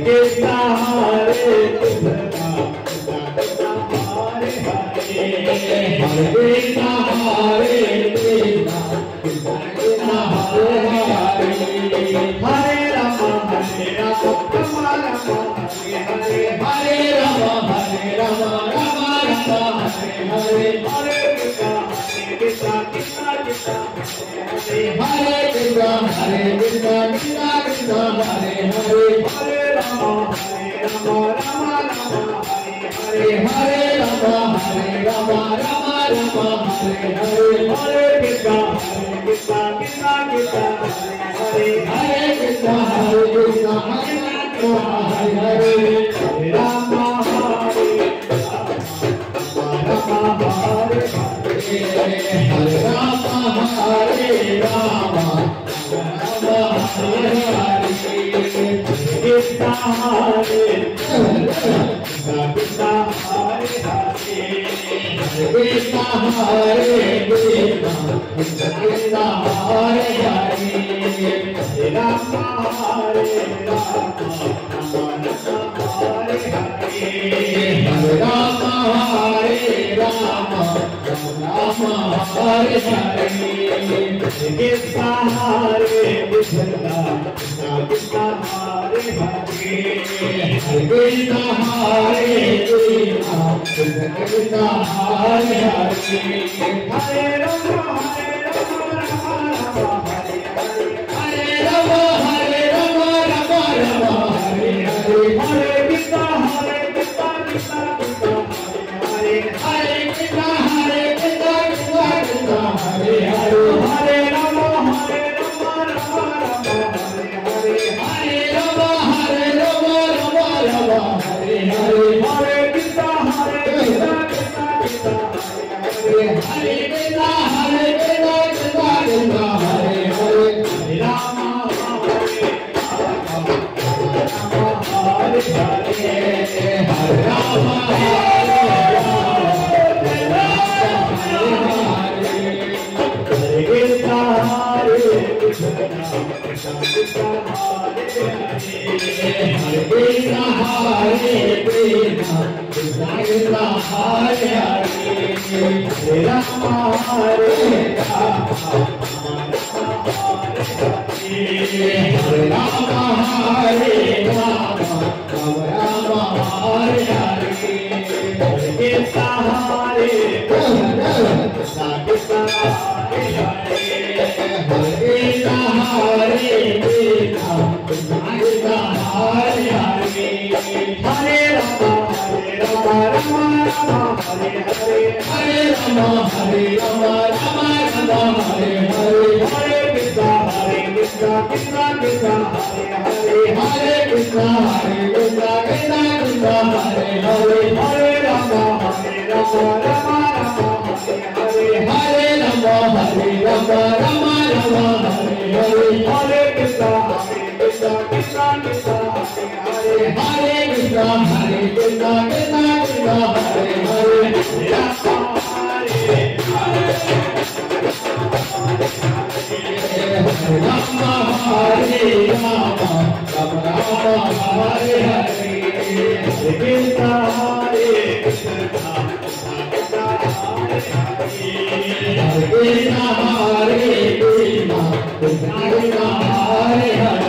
Krishna Hare Krishna Krishna Hare Hare Krishna Hare Krishna Krishna Krishna Hare Hare Hare Rama Hare Rama Rama Rama Hare Hare Rama Hare Rama Rama Rama Hare Hare Hare Krishna Krishna Krishna Krishna Hare Krishna Krishna Krishna Hare Hare Hare Rama Rama Rama Hare Hare Rama Rama Rama Hare Hare Hare Krishna Krishna Krishna Hare Hare Krishna Krishna Hare Hare Rama Hare Rama Hare Hare Rama Hare Rama Rama Hare Hare Krishna Hare Krishna Krishna Hare Hare Krishna Hare Krishna Krishna Krishna Hare Hare Rama Hare Rama Hare Hare Rama Hare Rama Rama Hare Hare Krishna Hare Krishna Krishna Hare Hare Krishna Hare Krishna Krishna Krishna Hare Hare Hare Rama Hare Rama Hare Rama Rama Rama Hare Hare Hare Krishna Krishna Krishna Hare Hare Krishna Krishna Krishna Hare Hare Hare Rama Hare Rama Rama Rama Hare Hare Hare Rama Hare Rama Rama Rama Hare Hare Hare Krishna Krishna Krishna Hare Hare Krishna Krishna Krishna Hare Hare Rama Hare Hare Rama Krishna Hare Krishna Krishna Krishna Hare Hare Krishna Hare Krishna Krishna Krishna Hare Hare Rama Hare Rama Hare Rama Hare Rama Rama Hare Hare Krishna Hare Krishna Krishna Krishna Hare Hare Krishna Hare Krishna Krishna Krishna Hare Hare Hare Rama Rama Rama Hare Hare Hare Rama Rama Rama Hare Hare Hare Krishna Krishna Krishna Hare Hare Hare Krishna Krishna Krishna Hare Hare Hare Rama Rama Rama Hare Hare Hare Rama Rama Rama Hare Hare Hare Krishna Krishna Krishna Hare Hare Krishna Krishna Krishna Hare Hare Rama Hare Rama Hare Rama Rama Rama Hare Hare Krishna Hare Krishna Krishna Krishna Hare Hare Krishna Hare Krishna Krishna Hare Hare